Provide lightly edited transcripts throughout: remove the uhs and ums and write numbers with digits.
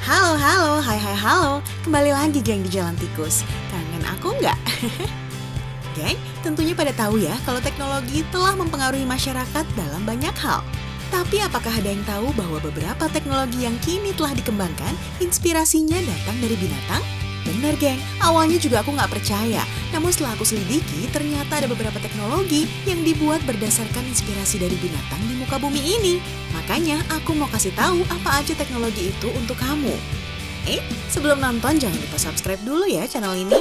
Halo, halo, hai, halo. Kembali lagi geng di Jalan Tikus. Kangen aku nggak? Geng, tentunya pada tahu ya kalau teknologi telah mempengaruhi masyarakat dalam banyak hal. Tapi apakah ada yang tahu bahwa beberapa teknologi yang kini telah dikembangkan, inspirasinya datang dari binatang? Bener geng, awalnya juga aku nggak percaya. Namun setelah aku selidiki, ternyata ada beberapa teknologi yang dibuat berdasarkan inspirasi dari binatang di muka bumi ini. Makanya aku mau kasih tahu apa aja teknologi itu untuk kamu. Sebelum nonton jangan lupa subscribe dulu ya channel ini.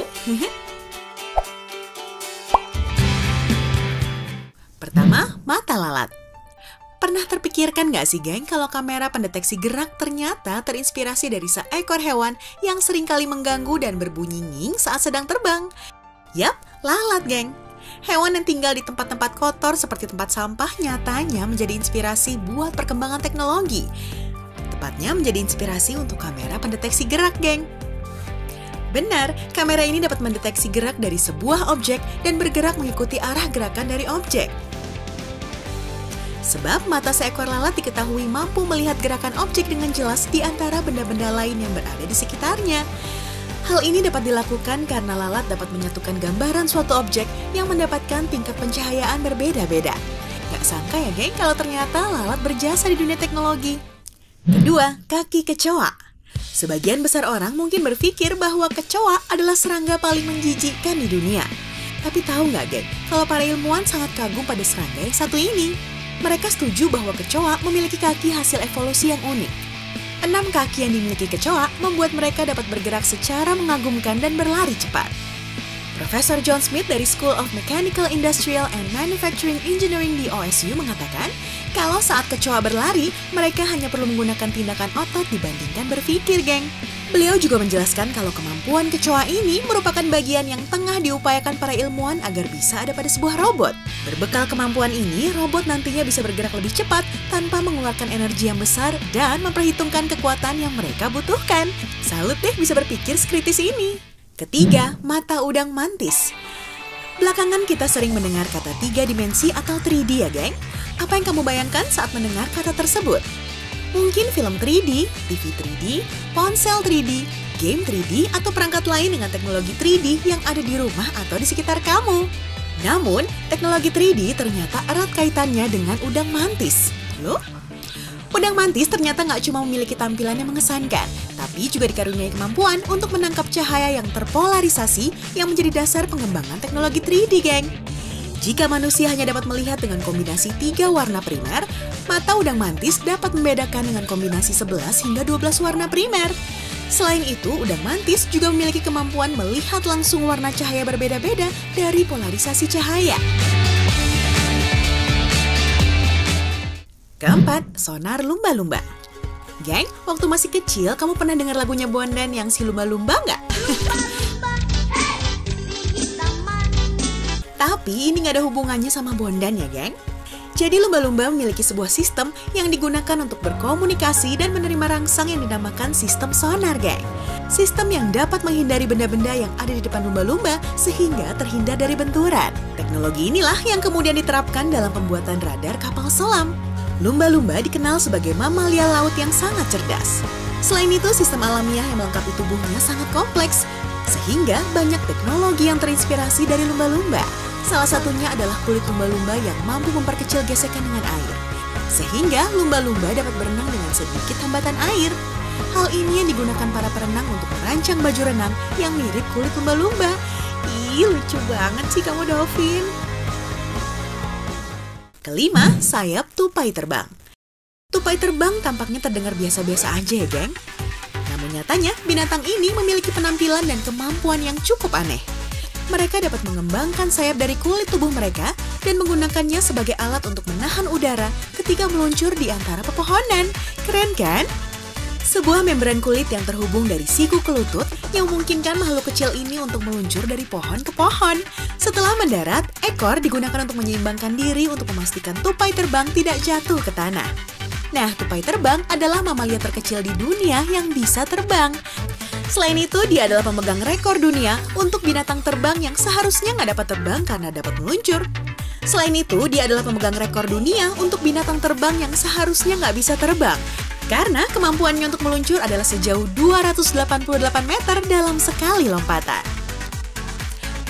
Pertama, mata lalat. Pernah terpikirkan nggak sih geng kalau kamera pendeteksi gerak ternyata terinspirasi dari seekor hewan yang seringkali mengganggu dan berbunyi nying saat sedang terbang? Yap, lalat geng. Hewan yang tinggal di tempat-tempat kotor seperti tempat sampah nyatanya menjadi inspirasi buat perkembangan teknologi. Tepatnya menjadi inspirasi untuk kamera pendeteksi gerak geng. Benar, kamera ini dapat mendeteksi gerak dari sebuah objek dan bergerak mengikuti arah gerakan dari objek. Sebab mata seekor lalat diketahui mampu melihat gerakan objek dengan jelas di antara benda-benda lain yang berada di sekitarnya. Hal ini dapat dilakukan karena lalat dapat menyatukan gambaran suatu objek yang mendapatkan tingkat pencahayaan berbeda-beda. Gak sangka ya geng kalau ternyata lalat berjasa di dunia teknologi. Kedua, kaki kecoa. Sebagian besar orang mungkin berpikir bahwa kecoa adalah serangga paling menjijikkan di dunia. Tapi tahu nggak geng, kalau para ilmuwan sangat kagum pada serangga yang satu ini. Mereka setuju bahwa kecoa memiliki kaki hasil evolusi yang unik. 6 kaki yang dimiliki kecoa membuat mereka dapat bergerak secara mengagumkan dan berlari cepat. Profesor John Smith dari School of Mechanical, Industrial, and Manufacturing Engineering di OSU mengatakan, kalau saat kecoa berlari, mereka hanya perlu menggunakan tindakan otot dibandingkan berpikir, geng. Beliau juga menjelaskan kalau kemampuan kecoa ini merupakan bagian yang tengah diupayakan para ilmuwan agar bisa ada pada sebuah robot. Berbekal kemampuan ini, robot nantinya bisa bergerak lebih cepat tanpa mengeluarkan energi yang besar dan memperhitungkan kekuatan yang mereka butuhkan. Salut deh bisa berpikir sekritis ini. Ketiga, mata udang mantis. Belakangan kita sering mendengar kata 3 dimensi atau 3D ya geng. Apa yang kamu bayangkan saat mendengar kata tersebut? Mungkin film 3D, TV 3D, ponsel 3D, game 3D, atau perangkat lain dengan teknologi 3D yang ada di rumah atau di sekitar kamu. Namun, teknologi 3D ternyata erat kaitannya dengan udang mantis. Loh? Udang mantis ternyata nggak cuma memiliki tampilan yang mengesankan, tapi juga dikaruniai kemampuan untuk menangkap cahaya yang terpolarisasi yang menjadi dasar pengembangan teknologi 3D, geng. Jika manusia hanya dapat melihat dengan kombinasi 3 warna primer, mata udang mantis dapat membedakan dengan kombinasi 11 hingga 12 warna primer. Selain itu, udang mantis juga memiliki kemampuan melihat langsung warna cahaya berbeda-beda dari polarisasi cahaya. Keempat, sonar lumba-lumba. Geng, waktu masih kecil, kamu pernah dengar lagunya Bondan yang si lumba-lumba nggak? Tapi ini nggak ada hubungannya sama Bondan ya, geng. Jadi lumba-lumba memiliki sebuah sistem yang digunakan untuk berkomunikasi dan menerima rangsang yang dinamakan sistem sonar, geng. Sistem yang dapat menghindari benda-benda yang ada di depan lumba-lumba sehingga terhindar dari benturan. Teknologi inilah yang kemudian diterapkan dalam pembuatan radar kapal selam. Lumba-lumba dikenal sebagai mamalia laut yang sangat cerdas. Selain itu, sistem alamiah yang melengkapi tubuhnya sangat kompleks, sehingga banyak teknologi yang terinspirasi dari lumba-lumba. Salah satunya adalah kulit lumba-lumba yang mampu memperkecil gesekan dengan air, sehingga lumba-lumba dapat berenang dengan sedikit hambatan air. Hal ini yang digunakan para perenang untuk merancang baju renang yang mirip kulit lumba-lumba. Ih, lucu banget sih kamu, Dolphin. Kelima, sayap tupai terbang. Tupai terbang tampaknya terdengar biasa-biasa aja ya, geng. Namun nyatanya, binatang ini memiliki penampilan dan kemampuan yang cukup aneh. Mereka dapat mengembangkan sayap dari kulit tubuh mereka dan menggunakannya sebagai alat untuk menahan udara ketika meluncur di antara pepohonan. Keren kan? Sebuah membran kulit yang terhubung dari siku ke lutut yang memungkinkan makhluk kecil ini untuk meluncur dari pohon ke pohon. Setelah mendarat, ekor digunakan untuk menyeimbangkan diri untuk memastikan tupai terbang tidak jatuh ke tanah. Nah, tupai terbang adalah mamalia terkecil di dunia yang bisa terbang. Selain itu, dia adalah pemegang rekor dunia untuk binatang terbang yang seharusnya nggak dapat terbang karena dapat meluncur. Selain itu, dia adalah pemegang rekor dunia untuk binatang terbang yang seharusnya nggak bisa terbang. Karena kemampuannya untuk meluncur adalah sejauh 288 meter dalam sekali lompatan.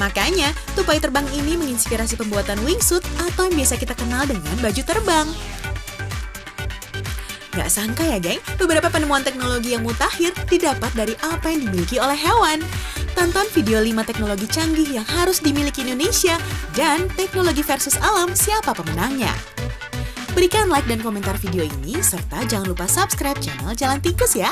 Makanya, tupai terbang ini menginspirasi pembuatan wingsuit atau yang biasa kita kenal dengan baju terbang. Gak sangka ya geng, beberapa penemuan teknologi yang mutakhir didapat dari apa yang dimiliki oleh hewan. Tonton video 5 teknologi canggih yang harus dimiliki Indonesia dan teknologi versus alam siapa pemenangnya. Berikan like dan komentar video ini, serta jangan lupa subscribe channel Jalan Tikus ya!